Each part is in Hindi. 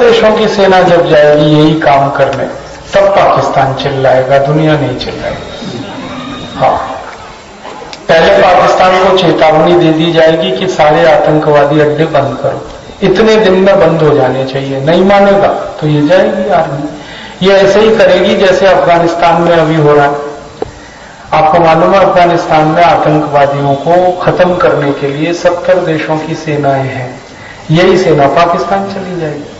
देशों की सेना जब जाएगी यही काम करने, तब पाकिस्तान चिल्लाएगा, दुनिया नहीं चिल्लाएगी। हाँ, पहले पाकिस्तान को चेतावनी दे दी जाएगी कि सारे आतंकवादी अड्डे बंद करो, इतने दिन में बंद हो जाने चाहिए। नहीं मानेगा तो ये जाएगी आर्मी, ये ऐसे ही करेगी जैसे अफगानिस्तान में अभी हो रहा है। आपको मालूम है अफगानिस्तान में आतंकवादियों को खत्म करने के लिए 70 देशों की सेनाएं हैं, यही सेना पाकिस्तान चली जाएगी।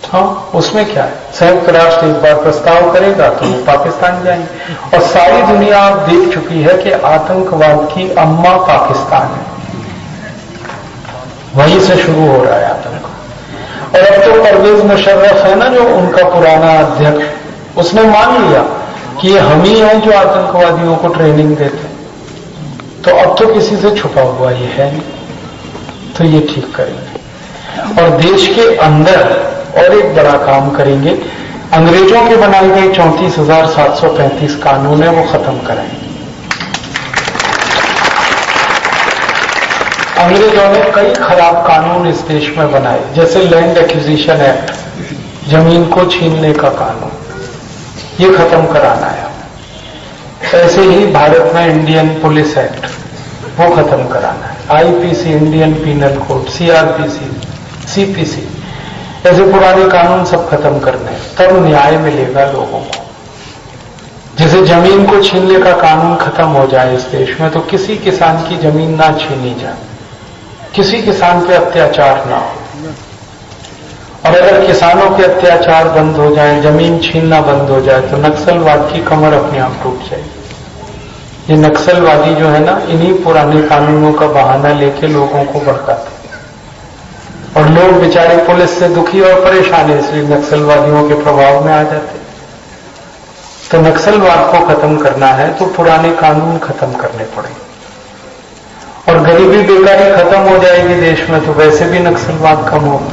हाँ, उसमें क्या है, संयुक्त राष्ट्र एक बार प्रस्ताव करेगा तो पाकिस्तान जाएंगे। और सारी दुनिया आप देख चुकी है कि आतंकवाद की अम्मा पाकिस्तान है, वहीं से शुरू हो रहा है आतंक। और अब तो परवेज मुशर्रफ है ना, जो उनका पुराना अध्यक्ष, उसने मान लिया कि ये हम ही हैं जो आतंकवादियों को ट्रेनिंग देते, तो अब तो किसी से छुपा हुआ ये है नहीं, तो ये ठीक करेंगे। और देश के अंदर और एक बड़ा काम करेंगे, अंग्रेजों के बनाए गए 34,735 कानून है वो खत्म कराएंगे। अंग्रेजों ने कई खराब कानून इस देश में बनाए, जैसे लैंड एक्विजिशन एक्ट, जमीन को छीनने का कानून, ये खत्म कराना है। ऐसे ही भारत में इंडियन पुलिस एक्ट, वो खत्म कराना है। IPC, Indian penal code, CrPC, CPC, ऐसे पुराने कानून सब खत्म करने हैं, तब न्याय मिलेगा लोगों को। जैसे जमीन को छीनने का कानून खत्म हो जाए इस देश में, तो किसी किसान की जमीन ना छीनी जाए, किसी किसान पे अत्याचार ना हो। और अगर किसानों के अत्याचार बंद हो जाए, जमीन छीनना बंद हो जाए, तो नक्सलवाद की कमर अपने आप टूट जाएगी। ये नक्सलवादी जो है ना, इन्हीं पुराने कानूनों का बहाना लेके लोगों को भड़काते, और लोग बेचारे पुलिस से दुखी और परेशान है, इसलिए नक्सलवादियों के प्रभाव में आ जाते। तो नक्सलवाद को खत्म करना है तो पुराने कानून खत्म करने पड़ेंगे, और गरीबी बेकारी खत्म हो जाएगी देश में, तो वैसे भी नक्सलवाद कम होगा।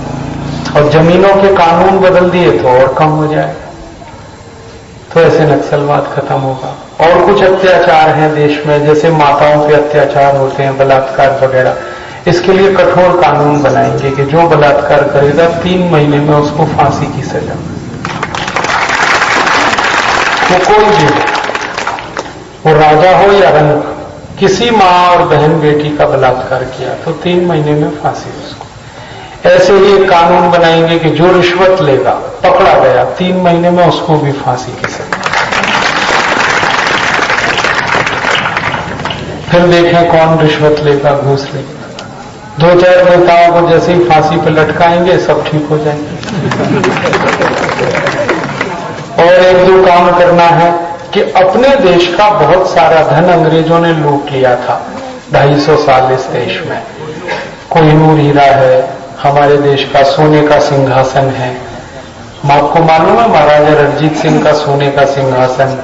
और जमीनों के कानून बदल दिए तो और कम हो जाएगा, तो ऐसे नक्सलवाद खत्म होगा। और कुछ अत्याचार हैं देश में, जैसे माताओं पे अत्याचार होते हैं, बलात्कार वगैरह, इसके लिए कठोर कानून बनाएंगे कि जो बलात्कार करेगा 3 महीने में उसको फांसी की सजा। वो कोई भी हो, वो राजा हो या रंक, किसी मां और बहन बेटी का बलात्कार किया तो 3 महीने में फांसी उसको। ऐसे ही एक कानून बनाएंगे कि जो रिश्वत लेगा, पकड़ा गया, 3 महीने में उसको भी फांसी की सजा। फिर देखें कौन रिश्वत लेगा, घूस लेगा। 2-4 नेताओं को जैसे ही फांसी पर लटकाएंगे सब ठीक हो जाएंगे। और 1-2 काम करना है कि अपने देश का बहुत सारा धन अंग्रेजों ने लूट लिया था 250 साल इस देश में। कोहिनूर हीरा है, हमारे देश का सोने का सिंहासन है, आपको मालूम है महाराजा रणजीत सिंह का सोने का सिंहासन,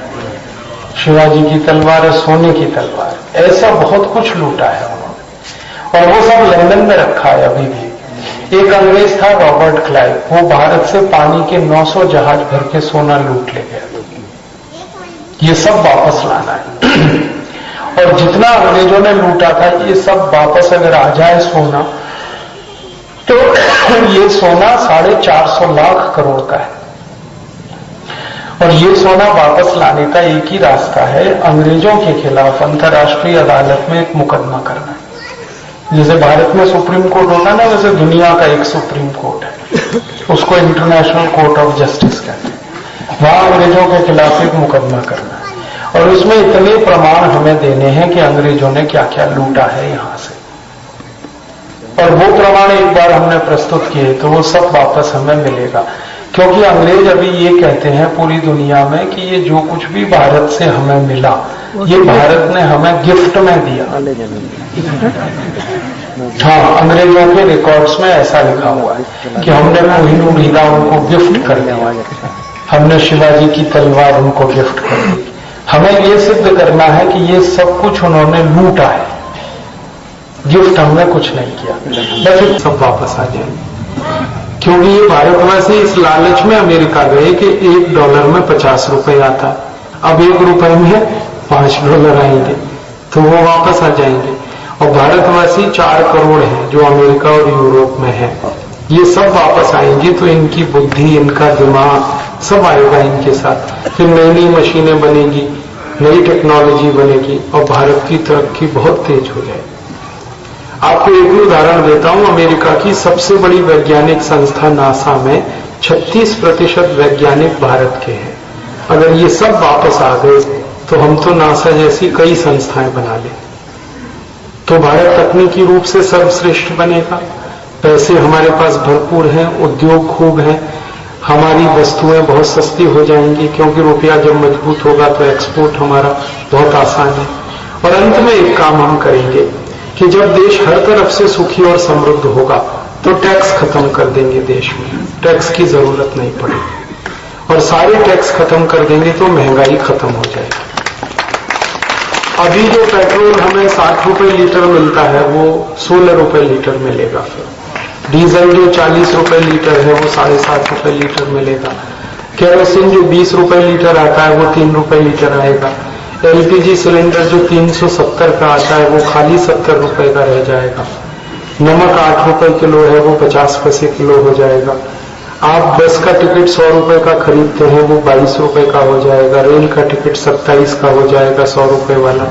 शिवाजी की तलवार है सोने की तलवार, ऐसा बहुत कुछ लूटा है उन्होंने, और वो सब लंदन में रखा है अभी भी। एक अंग्रेज था रॉबर्ट क्लाइव, वो भारत से पानी के 900 जहाज भर के सोना लूट ले गया। ये सब वापस लाना है। और जितना अंग्रेजों ने लूटा था ये सब वापस अगर आ जाए सोना, तो ये सोना 450 लाख करोड़ का है। और ये सोना वापस लाने का एक ही रास्ता है, अंग्रेजों के खिलाफ अंतर्राष्ट्रीय अदालत में एक मुकदमा करना है। जैसे भारत में सुप्रीम कोर्ट होता है ना, वैसे दुनिया का एक सुप्रीम कोर्ट है, उसको इंटरनेशनल कोर्ट ऑफ जस्टिस कहते हैं। वहां अंग्रेजों के खिलाफ एक मुकदमा करना है, और उसमें इतने प्रमाण हमें देने हैं कि अंग्रेजों ने क्या क्या लूटा है यहां से। और वो प्रमाण एक बार हमने प्रस्तुत किए तो वो सब वापस हमें मिलेगा, क्योंकि अंग्रेज अभी ये कहते हैं पूरी दुनिया में कि ये जो कुछ भी भारत से हमें मिला ये भारत ने हमें गिफ्ट में दिया। हाँ, अंग्रेजों के रिकॉर्ड्स में ऐसा लिखा हुआ है कि हमने कोहिनूर हीरा उनको गिफ्ट कर दिया, हमने शिवाजी की तलवार उनको गिफ्ट कर दी। हमें ये सिद्ध करना है कि ये सब कुछ उन्होंने लूटा है, गिफ्ट हमने कुछ नहीं किया, लेकिन सब वापस आ जाए। क्योंकि ये भारतवासी इस लालच में अमेरिका गए कि $1 में 50 रुपए आता, अब $1 में $5 आएंगे, तो वो वापस आ जाएंगे। और भारतवासी 4 करोड़ हैं जो अमेरिका और यूरोप में हैं, ये सब वापस आएंगी तो इनकी बुद्धि, इनका दिमाग सब आएगा इनके साथ। फिर नई नई मशीनें बनेगी, नई टेक्नोलॉजी बनेगी और भारत की तरक्की बहुत तेज हो जाएगी। आपको एक भी उदाहरण देता हूं, अमेरिका की सबसे बड़ी वैज्ञानिक संस्था नासा में 36% वैज्ञानिक भारत के हैं। अगर ये सब वापस आ गए तो हम तो नासा जैसी कई संस्थाएं बना लें। तो भारत तकनीकी रूप से सर्वश्रेष्ठ बनेगा, पैसे हमारे पास भरपूर हैं, उद्योग खूब हैं, हमारी वस्तुएं बहुत सस्ती हो जाएंगी, क्योंकि रुपया जब मजबूत होगा तो एक्सपोर्ट हमारा बहुत आसान है। और अंत में एक काम हम करेंगे कि जब देश हर तरफ से सुखी और समृद्ध होगा तो टैक्स खत्म कर देंगे, देश में टैक्स की जरूरत नहीं पड़ेगी और सारे टैक्स खत्म कर देंगे तो महंगाई खत्म हो जाएगी। अभी जो पेट्रोल हमें 60 रुपए लीटर मिलता है वो 16 रुपए लीटर मिलेगा। फिर डीजल जो 40 रुपए लीटर है वो 7.5 रुपए लीटर मिलेगा। केरोसिन जो 20 रुपए लीटर आता है वो 3 रुपए लीटर आएगा। एलपीजी सिलेंडर जो 370 का आता है वो खाली 70 रुपए का रह जाएगा। नमक 8 रुपए किलो है वो 50 पैसे किलो हो जाएगा। आप बस का टिकट 100 रुपए का खरीदते हैं वो 22 रुपए का हो जाएगा। रेल का टिकट 27 का हो जाएगा 100 रुपए वाला।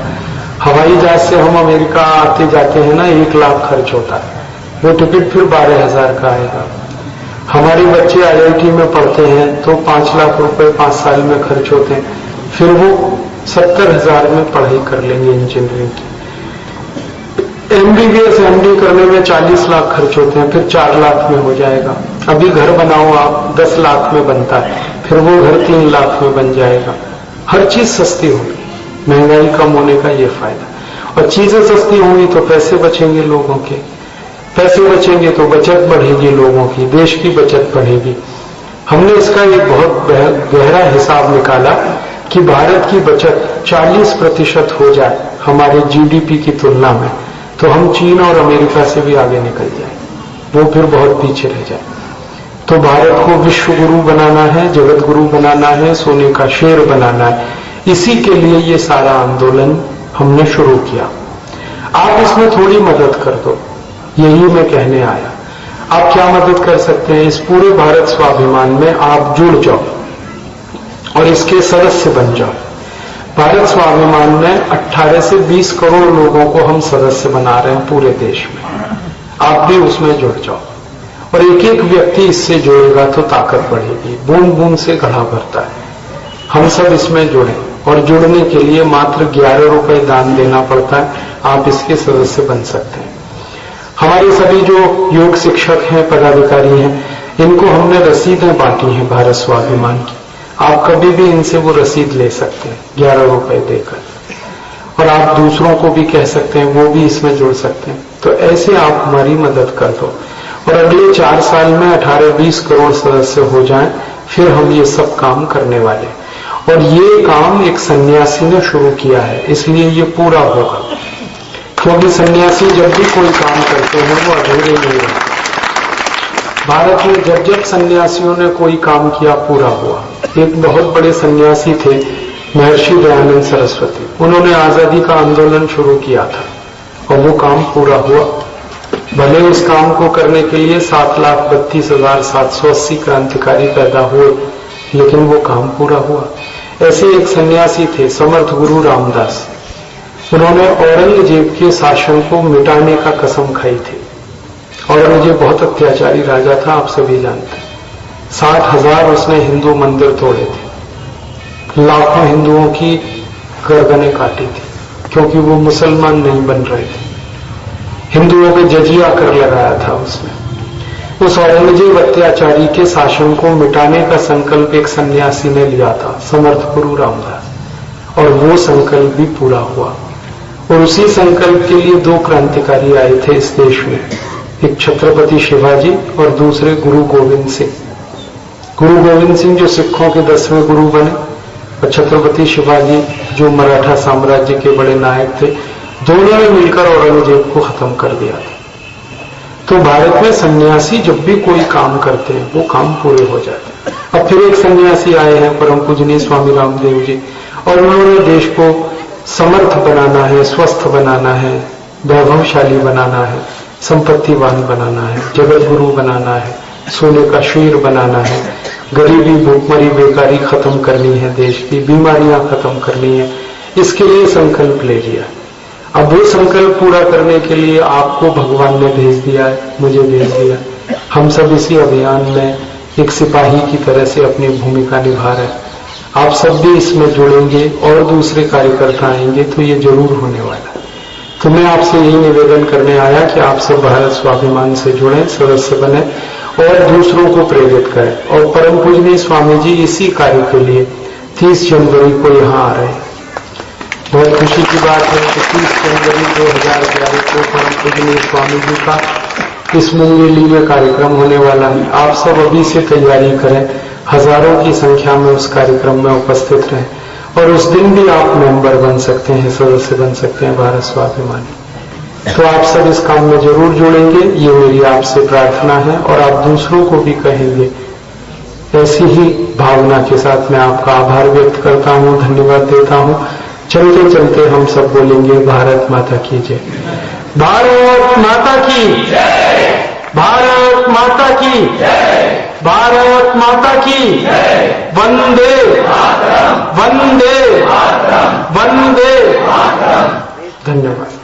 हवाई जहाज से हम अमेरिका आते जाते हैं ना, 1 लाख खर्च होता है, वो टिकट फिर 12,000 का आएगा। हमारे बच्चे IIT में पढ़ते हैं तो 5 लाख रुपए 5 साल में खर्च होते हैं, फिर वो 70,000 में पढ़ाई कर लेंगे इंजीनियरिंग की। MBBS MD करने में 40 लाख खर्च होते हैं, फिर 4 लाख में हो जाएगा। अभी घर बनाओ आप, 10 लाख में बनता है, फिर वो घर 3 लाख में बन जाएगा। हर चीज सस्ती होगी, महंगाई कम होने का ये फायदा। और चीजें सस्ती होंगी तो पैसे बचेंगे लोगों के, पैसे बचेंगे तो बचत बढ़ेगी लोगों की, देश की बचत बढ़ेगी। हमने इसका एक बहुत गहरा हिसाब निकाला कि भारत की बचत 40% हो जाए हमारे GDP की तुलना में तो हम चीन और अमेरिका से भी आगे निकल जाए, वो फिर बहुत पीछे रह जाए। तो भारत को विश्व गुरु बनाना है, जगत गुरु बनाना है, सोने का शेर बनाना है। इसी के लिए ये सारा आंदोलन हमने शुरू किया। आप इसमें थोड़ी मदद कर दो, यही मैं कहने आया। आप क्या मदद कर सकते हैं? इस पूरे भारत स्वाभिमान में आप जुड़ जाओ और इसके सदस्य बन जाओ। भारत स्वाभिमान में 18 से 20 करोड़ लोगों को हम सदस्य बना रहे हैं पूरे देश में। आप भी उसमें जुड़ जाओ और एक एक व्यक्ति इससे जुड़ेगा तो ताकत बढ़ेगी। बूंद बूंद से घड़ा भरता है। हम सब इसमें जुड़े और जुड़ने के लिए मात्र 11 रुपए दान देना पड़ता है। आप इसके सदस्य बन सकते हैं। हमारे सभी जो योग शिक्षक हैं, पदाधिकारी हैं, इनको हमने रसीदें बांटी हैं भारत स्वाभिमान की। आप कभी भी इनसे वो रसीद ले सकते हैं 11 रुपए देकर। और आप दूसरों को भी कह सकते हैं, वो भी इसमें जुड़ सकते हैं। तो ऐसे आप हमारी मदद कर दो और अगले 4 साल में 18-20 करोड़ सदस्य हो जाएं, फिर हम ये सब काम करने वाले। और ये काम एक सन्यासी ने शुरू किया है, इसलिए ये पूरा होगा। क्योंकि सन्यासी जब भी कोई काम करते हैं वो अधूरे नहीं रहते। भारत में जब जब सन्यासियों ने कोई काम किया पूरा हुआ। एक बहुत बड़े सन्यासी थे महर्षि दयानंद सरस्वती, उन्होंने आजादी का आंदोलन शुरू किया था और वो काम पूरा हुआ। भले उस काम को करने के लिए 7,32,780 क्रांतिकारी पैदा हुए, लेकिन वो काम पूरा हुआ। ऐसे एक सन्यासी थे समर्थ गुरु रामदास, उन्होंने औरंगजेब के शासन को मिटाने का कसम खाई थी। औरंगजेब बहुत अत्याचारी राजा था, आप सभी जानते हैं। 60,000 उसने हिंदू मंदिर तोड़े थे, लाखों हिंदुओं की गर्दनें काटी थी क्योंकि वो मुसलमान नहीं बन रहे थे। हिंदुओं पे जजिया कर लगाया था उसने। उस औरंगजेब अत्याचारी के शासन को मिटाने का संकल्प एक सन्यासी ने लिया था, समर्थ गुरु रामदास, और वो संकल्प भी पूरा हुआ। और उसी संकल्प के लिए 2 क्रांतिकारी आए थे इस देश में, एक छत्रपति शिवाजी और दूसरे गुरु गोविंद सिंह। गुरु गोविंद सिंह जो सिखों के 10वें गुरु बने और छत्रपति शिवाजी जो मराठा साम्राज्य के बड़े नायक थे, दोनों ने मिलकर औरंगजेब को खत्म कर दिया था। तो भारत में सन्यासी जब भी कोई काम करते हैं वो काम पूरे हो जाते हैं। अब फिर एक सन्यासी आए हैं परम पूजनीय स्वामी रामदेव जी, और उन्होंने देश को समर्थ बनाना है, स्वस्थ बनाना है, वैभवशाली बनाना है, संपत्तिवान बनाना है, जगत गुरु बनाना है, सोने का शेर बनाना है, गरीबी, भूखमरी, बेकारी खत्म करनी है, देश की बीमारियां खत्म करनी है। इसके लिए संकल्प ले लिया। अब वो संकल्प पूरा करने के लिए आपको भगवान ने भेज दिया है, मुझे भेज दिया। हम सब इसी अभियान में एक सिपाही की तरह से अपनी भूमिका निभा रहे हैं। आप सब भी इसमें जुड़ेंगे और दूसरे कार्यकर्ता आएंगे तो ये जरूर होने वाला है। तो मैं आपसे यही निवेदन करने आया कि आप सब भारत स्वाभिमान से जुड़ें, सदस्य बने और दूसरों को प्रेरित करें। और परम पूजनीय स्वामी जी इसी कार्य के लिए 30 जनवरी को यहाँ आ रहे हैं। बहुत खुशी की बात है कि 30 जनवरी 2011 को परम पूजनीय स्वामी जी का इस मुंगेली में कार्यक्रम होने वाला है। आप सब अभी से तैयारी करें, हजारों की संख्या में उस कार्यक्रम में उपस्थित रहें और उस दिन भी आप मेंबर बन सकते हैं, सदस्य बन सकते हैं भारत स्वाभिमानी। तो आप सब इस काम में जरूर जुड़ेंगे, ये मेरी आपसे प्रार्थना है और आप दूसरों को भी कहेंगे। ऐसी ही भावना के साथ मैं आपका आभार व्यक्त करता हूं, धन्यवाद देता हूं। चलते चलते हम सब बोलेंगे भारत माता की जय, भारत माता की जय, भारत माता की जय, भारत माता की जय, वंदे मातरम, वंदे मातरम, वंदे मातरम। धन्यवाद।